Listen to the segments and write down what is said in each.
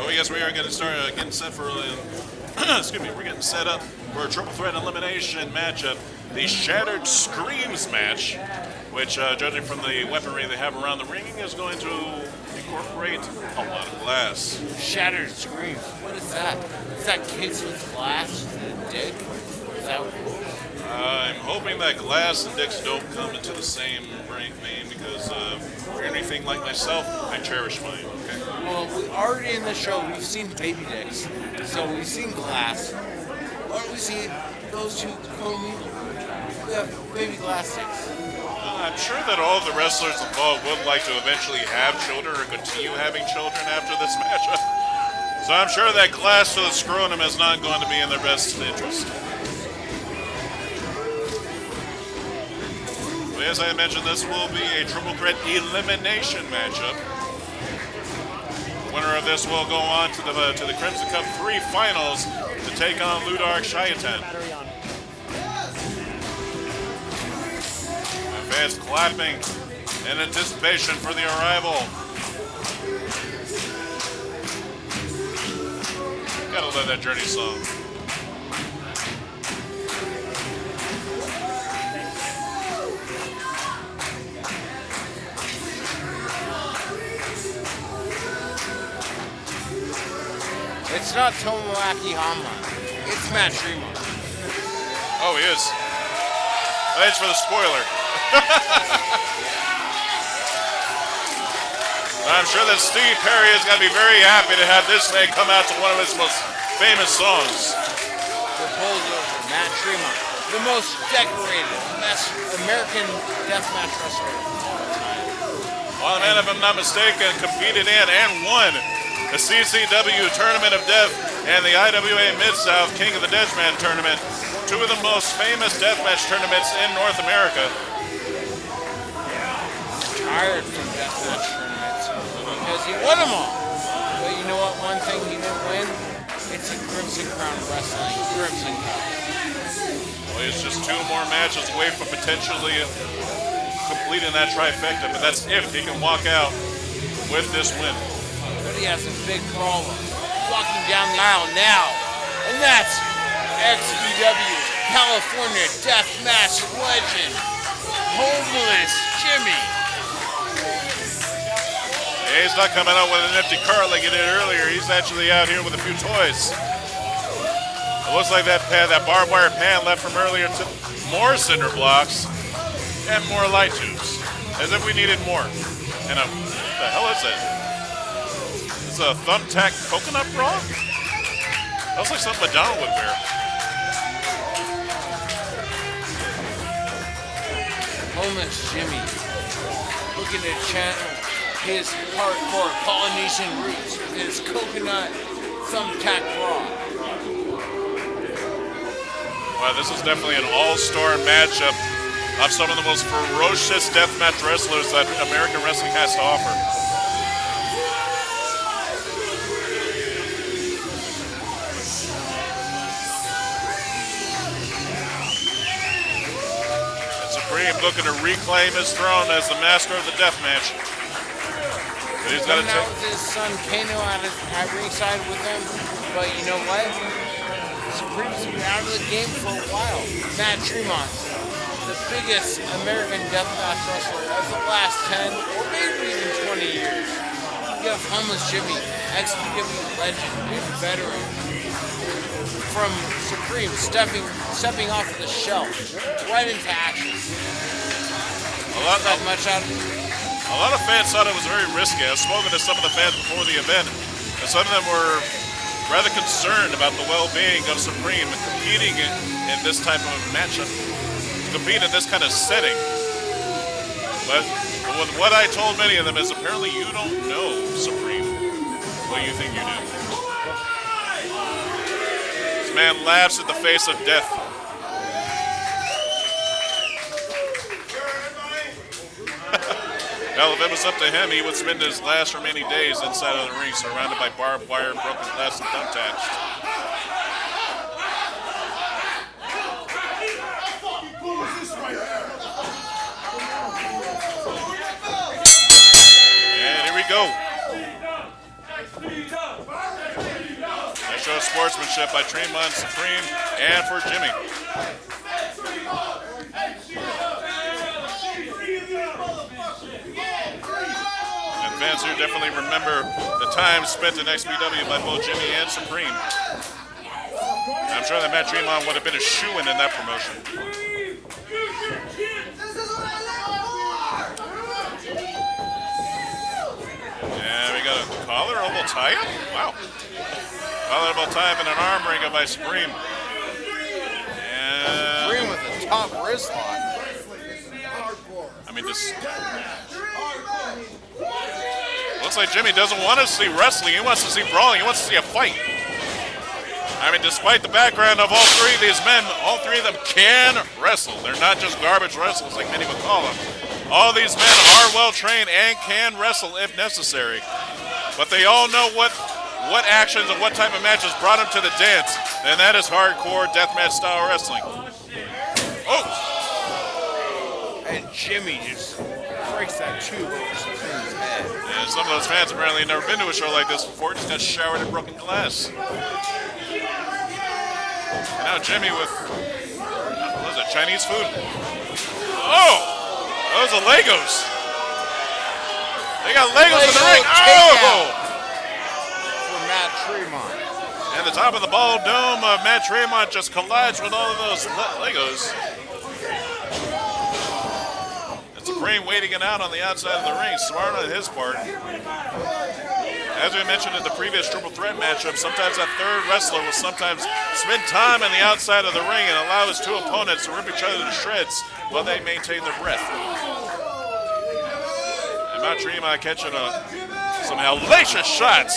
Oh yes, we are getting started, getting set for. Excuse me, we're getting set up for a triple threat elimination matchup, the Shattered Screams match, which, judging from the weaponry they have around the ring, is going to incorporate a lot of glass. Shattered Screams. What is that? Is that kids with glass and dick? Is that I'm hoping that glass and dicks don't come into the same vein because for anything like myself, I cherish mine. Okay. Well, already in the show, we've seen baby dicks. So we've seen glass. Why don't we see those two co-mingle? We have baby glass dicks. I'm sure that all of the wrestlers involved would like to eventually have children or continue having children after this matchup. So I'm sure that glass to the scrotum is not going to be in their best interest. As I mentioned, this will be a triple threat elimination matchup. The winner of this will go on to the Crimson Cup 3 finals to take on Ludark Shayatan. Fans clapping in anticipation for the arrival. Gotta love that Journey song. It's not Tomoaki Hama. It's Matt Tremont. Oh, he is. Thanks for the spoiler. I'm sure that Steve Perry is going to be very happy to have this man come out to one of his most famous songs. The Bulldozer, Matt Tremont. The most decorated, best American deathmatch wrestler of all time. Well, the man, if I'm not mistaken, competed in and won the CCW Tournament of Death and the IWA Mid-South King of the Deathmatch Tournament, two of the most famous deathmatch tournaments in North America. Tired from deathmatch tournaments because he won them all. But you know what? One thing he didn't win? It's a Crimson Crown Wrestling Crimson Cup. Well, he's just two more matches away from potentially completing that trifecta, but that's if he can walk out with this win. But he has a big problem. Walking down the aisle now. And that's XPW California Deathmatch legend, Homeless Jimmy. Yeah, he's not coming out with an empty cart like he did earlier. He's actually out here with a few toys. It looks like that barbed wire pan left from earlier to more cinder blocks and more light tubes. As if we needed more. And what the hell is that? A thumbtack coconut bra? That looks like something Madonna would wear. Homeless Jimmy looking to channel his hardcore Polynesian roots with his coconut thumbtack bra. Wow, this is definitely an all-star matchup of some of the most ferocious deathmatch wrestlers that American wrestling has to offer. Looking to reclaim his throne as the master of the deathmatch. But he's got to take with his son Kano at ringside with him. But you know what? Supreme's been out of the game for a while. Matt Tremont, the biggest American deathmatch wrestler of the last 10 or maybe even 20 years. You have Homeless Jimmy, XPW legend and veteran. From Supreme, stepping off the shelf, right into action. A lot of fans thought it was very risky. I was spoken to some of the fans before the event, and some of them were rather concerned about the well-being of Supreme competing in this type of matchup, to compete in this kind of setting. But what I told many of them is apparently you don't know Supreme what you think you do. This man laughs at the face of death. Well, if it was up to him, he would spend his last remaining days inside of the ring, surrounded by barbed wire, broken glass, and thumbtacks. And here we go. show sportsmanship by Tremont, Supreme, and for Jimmy. And fans here definitely remember the time spent in XPW by both Jimmy and Supreme. And I'm sure that Matt Tremont would have been a shoo-in in that promotion. And we got a collar-elbow tie-up? Wow. Collar-elbow tie-up and an arm wringer by Supreme. And Supreme with the top wrist lock. I mean, this looks like Jimmy doesn't want to see wrestling. He wants to see brawling. He wants to see a fight. I mean, despite the background of all three of these men, all three of them can wrestle. They're not just garbage wrestlers like many would call them. All these men are well trained and can wrestle if necessary. But they all know what actions and what type of matches brought them to the dance, and that is hardcore deathmatch style wrestling. Oh! And Jimmy just breaks that tube over Supreme's head. And some of those fans apparently have never been to a show like this before, just got showered in broken glass. And now Jimmy with, what is that, Chinese food? Oh! Those are Legos. They got Legos in the ring. Oh! For Matt Tremont. And the top of the ball dome of Matt Tremont just collides with all of those Legos. And Supreme waiting it out on the outside of the ring. Smart on his part. As we mentioned in the previous triple threat matchup, sometimes that third wrestler will sometimes spend time on the outside of the ring and allow his two opponents to rip each other to shreds while they maintain their breath. And Matt Tremont catching some hellacious shots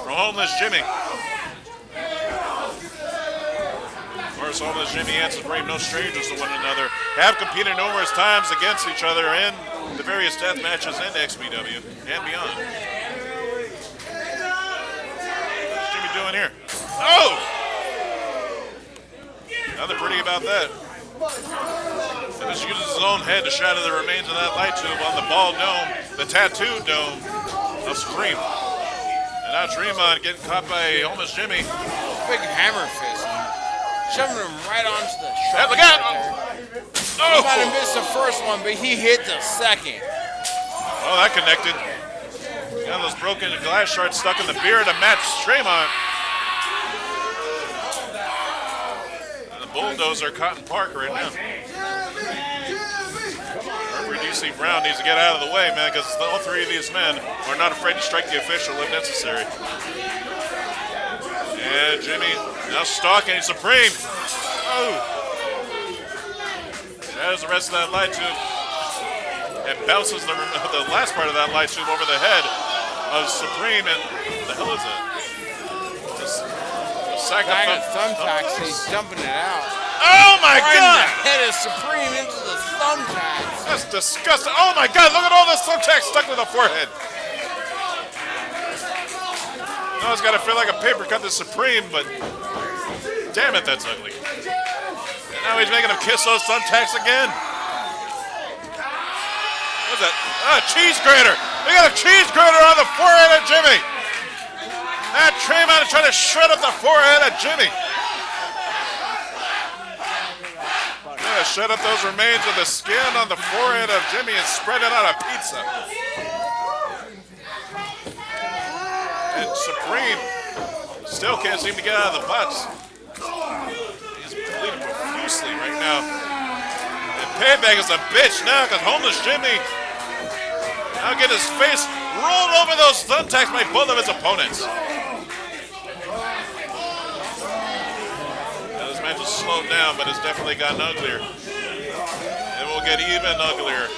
from Homeless Jimmy. Of course, Homeless Jimmy and Supreme, no strangers to one another, have competed numerous times against each other in the various death matches in XPW and beyond. What's Jimmy doing here? Oh! Nothing pretty about that. He just uses his own head to shatter the remains of that light tube on the ball dome, the tattoo dome of Supreme. And now Tremont getting caught by Homeless Jimmy. Big hammer fist. Shoving him right onto the shot. Look out! He might have missed the first one, but he hit the second. Oh, that connected. Got those broken glass shards stuck in the beard of Matt Tremont. And the Bulldozer caught in park right now. Referee DC Brown needs to get out of the way, man, because all three of these men are not afraid to strike the official if necessary. And Jimmy now stalking Supreme. Oh! Shatters the rest of that light tube. And bounces the last part of that light tube over the head of Supreme. And what the hell is that? A sack of thumbtacks. He's dumping it out. Oh my God! The head of Supreme into the thumbtacks. That's disgusting. Oh my God! Look at all this thumbtack stuck to the forehead. No, it's got to feel like a paper cut to Supreme, but damn it, that's ugly. And now he's making him kiss those thumbtacks again. What's that? Ah, cheese grater. They got a cheese grater on the forehead of Jimmy. That Tremont is trying to shred up the forehead of Jimmy. Yeah, shred up those remains of the skin on the forehead of Jimmy and spread it on a pizza. And Supreme still can't seem to get out of the box. He's bleeding profusely right now. And Payback is a bitch now because Homeless Jimmy now get his face rolled over those thumbtacks by both of his opponents. Now this match has slowed down, but it's definitely gotten uglier. It will get even uglier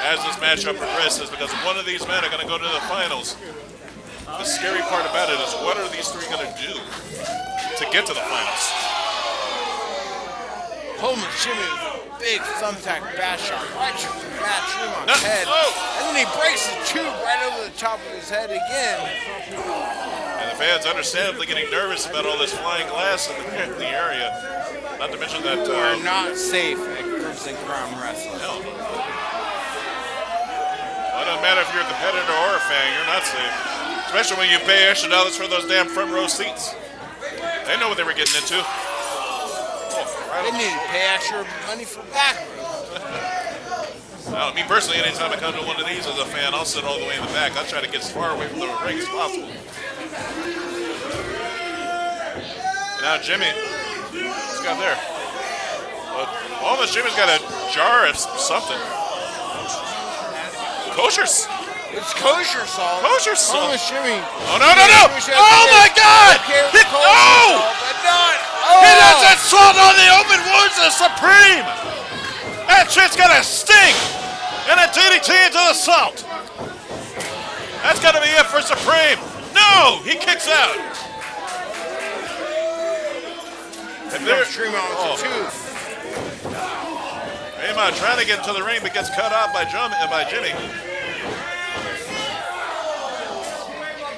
as this matchup progresses because one of these men are going to go to the finals. The scary part about it is what are these three going to do to get to the finals? Homeless Jimmy with a big thumbtack bash shot right to Matt Tremont's head. Oh. And then he breaks the tube right over the top of his head again. And the fans understandably getting nervous about all this flying glass in the area. Not to mention that... We're not safe at Crimson Crown Wrestling. No. Well, it doesn't matter if you're a competitor or a fan, you're not safe. Especially when you pay extra dollars for those damn front row seats. They know what they were getting into. They need to pay extra money for back row. Now, me personally, anytime I come to one of these as a fan, I'll sit all the way in the back. I'll try to get as far away from the ring as possible. Now Jimmy, what's he got there? Almost Jimmy's got a jar of something. Kosher's. It's kosher salt. Kosher salt. Almost Jimmy. Oh, no, no, no. Oh, my God. Oh! But not. He does that salt on the open wounds of Supreme. That shit's going to sting. And a DDT into the salt. That's got to be it for Supreme. No, he kicks out. And there's Tremont with the tooth. Tremont trying to get into the ring, but gets cut off by Jimmy.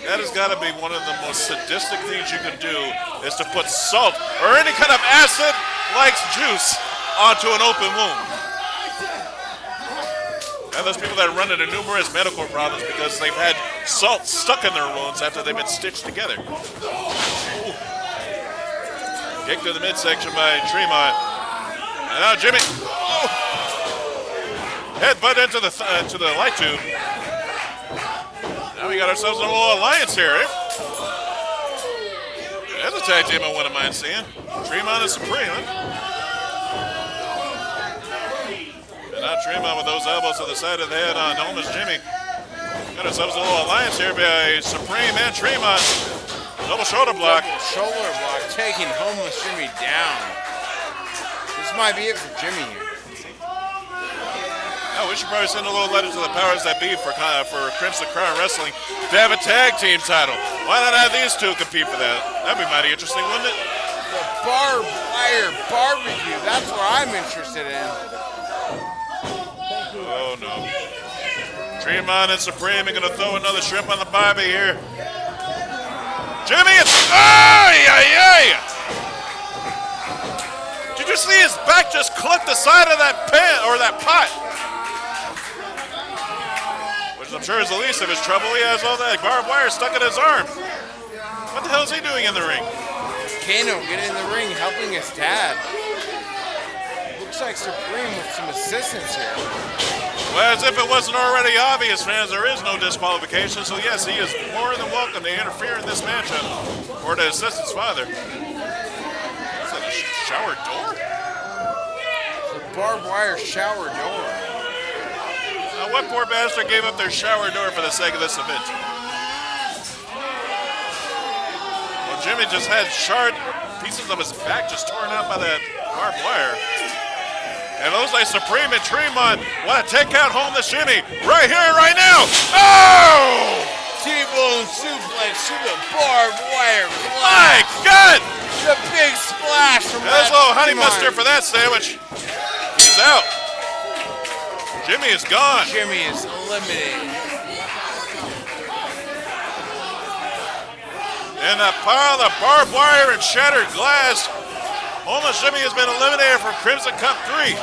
That has got to be one of the most sadistic things you can do, is to put salt or any kind of acid-like juice onto an open wound. And there's people that run into numerous medical problems because they've had salt stuck in their wounds after they've been stitched together. Ooh. Kick to the midsection by Tremont. And now Jimmy. Oh. Headbutt into the light tube. Now we got ourselves a little alliance here, eh? There's a tag team I wouldn't mind seeing. Tremont and Supreme, huh? And now Tremont with those elbows to the side of the head on almost Jimmy. Got ourselves a little alliance here by Supreme and Tremont. Double shoulder block. Double shoulder block, taking homeless Jimmy down. This might be it for Jimmy here. Oh, we should probably send a little letter to the powers that be for Crimson Crown Wrestling to have a tag team title. Why not have these two compete for that? That'd be mighty interesting, wouldn't it? The barbed wire barbecue. That's what I'm interested in. Oh no. Tremont and Supreme are gonna throw another shrimp on the barbie here. Jimmy, it's ay ay ay! Did you see his back just clip the side of that pan or that pot? Which I'm sure is the least of his trouble. He has all that barbed wire stuck in his arm. What the hell is he doing in the ring? Kano getting in the ring, helping his dad. Looks like Supreme with some assistance here. Well, as if it wasn't already obvious, fans, there is no disqualification. So yes, he is more than welcome to interfere in this matchup or to assist his father. Is that a shower door? It's a barbed wire shower door. Now, what poor bastard gave up their shower door for the sake of this event? Well, Jimmy just had shard pieces of his back just torn out by that barbed wire. And it looks like Supreme and Tremont want to take out homeless Jimmy right here, right now. Oh! T-bone suplex to the barbed wire. My God! The big splash from There's a little honey mustard for that sandwich. He's out. Jimmy is gone. Jimmy is eliminated. And a pile of barbed wire and shattered glass. Homeless Jimmy has been eliminated from Crimson Cup 3.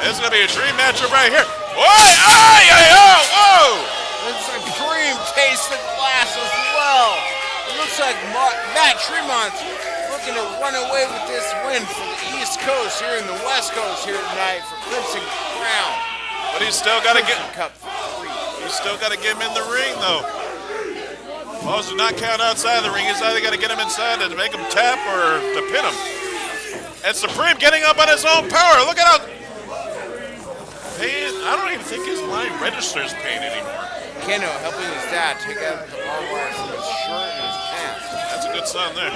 This is going to be a dream matchup right here. Whoa! And Supreme tastes the glass as well. It looks like Matt Tremont's looking to run away with this win from the East Coast here in the West Coast here tonight for Crimson Crown. But he's still got to get Cup 3. He's still got to get him in the ring though. Balls do not count outside the ring. He's either got to get him inside to make him tap or to pin him. And Supreme getting up on his own power. Look at how pain. I don't even think his line registers pain anymore. Kano helping his dad take out the barbed wire from his shirt and his pants. That's a good sign there.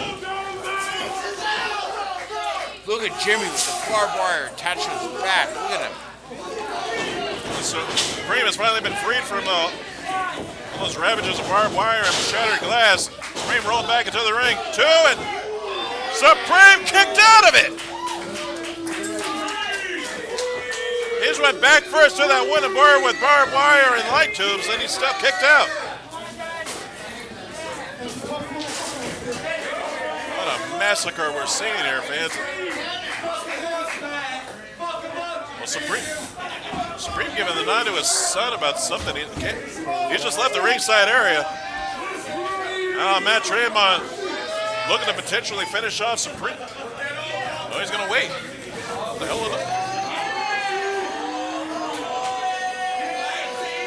Look at Jimmy with the barbed wire attached to his back. Look at him. So Supreme has finally been freed from all those ravages of barbed wire and shattered glass. Supreme rolled back into the ring. 2 and Supreme kicked out of it. He just went back first to that wooden bar with barbed wire and light tubes, and he's still kicked out. What a massacre we're seeing here, fans. Well, Supreme giving the nod to his son about something. He's just left the ringside area. Now Matt Tremont looking to potentially finish off Supreme. Oh, he's going to wait. What the hell is it?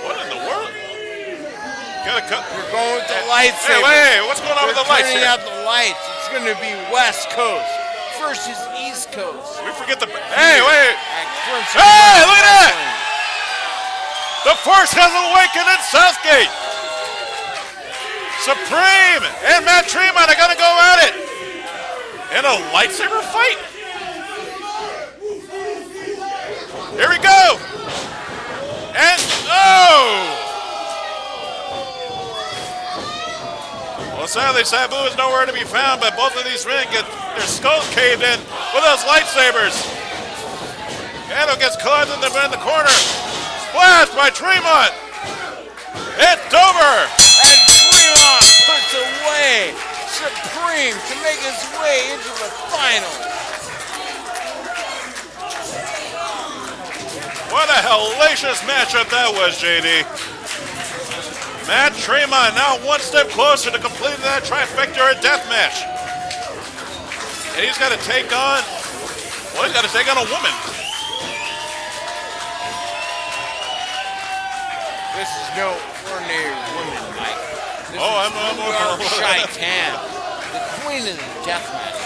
What in the world? Gotta cut. We're going with the lights. Hey, wait, what's going on with the lights turning here? out the lights. It's going to be West Coast versus East Coast. We forget the. Hey, wait. Hey, look at that! The force has awakened in Southgate. Supreme and Matt Tremont are going to go at it in a lightsaber fight. Here we go. And oh! Well, sadly, Sabu is nowhere to be found, but both of these men get their skulls caved in with those lightsabers. Kano gets caught in the corner. Splash by Tremont. It's over. And Tremont puts away Supreme to make his way into the final. What a hellacious matchup that was, JD. Matt Tremont now one step closer to completing that trifecta or death match. And he's got to take on, well, he's got to take on a woman. This is no ordinary woman, Mike. This I'm Shaitan, the queen of the deathmatch.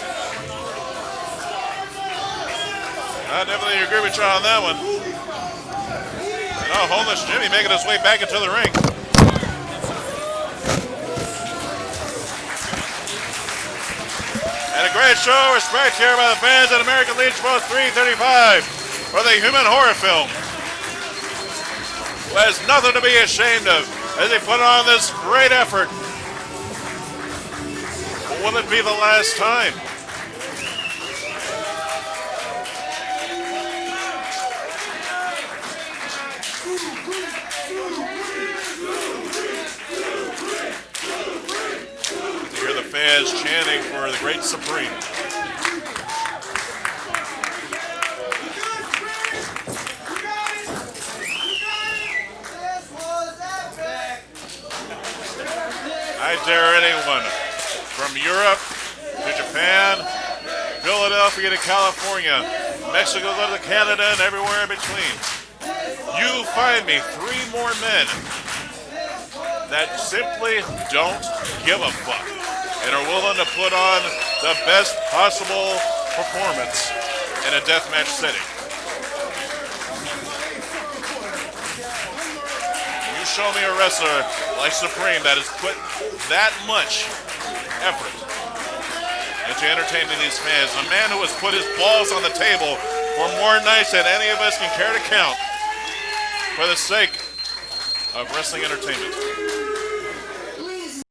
I definitely agree with you on that one. And Homeless Jimmy making his way back into the ring. And a great show of respect here by the fans at American Legion Post 335 for the human horror film. Who has nothing to be ashamed of as they put on this great effort. But will it be the last time? You hear the fans chanting for the great Supreme. I dare anyone from Europe to Japan, Philadelphia to California, Mexico to Canada, and everywhere in between. You find me 3 more men that simply don't give a fuck and are willing to put on the best possible performance in a deathmatch setting. You show me a wrestler like Supreme that has put that much effort into entertaining these fans, a man who has put his balls on the table for more nights than any of us can care to count for the sake of wrestling entertainment.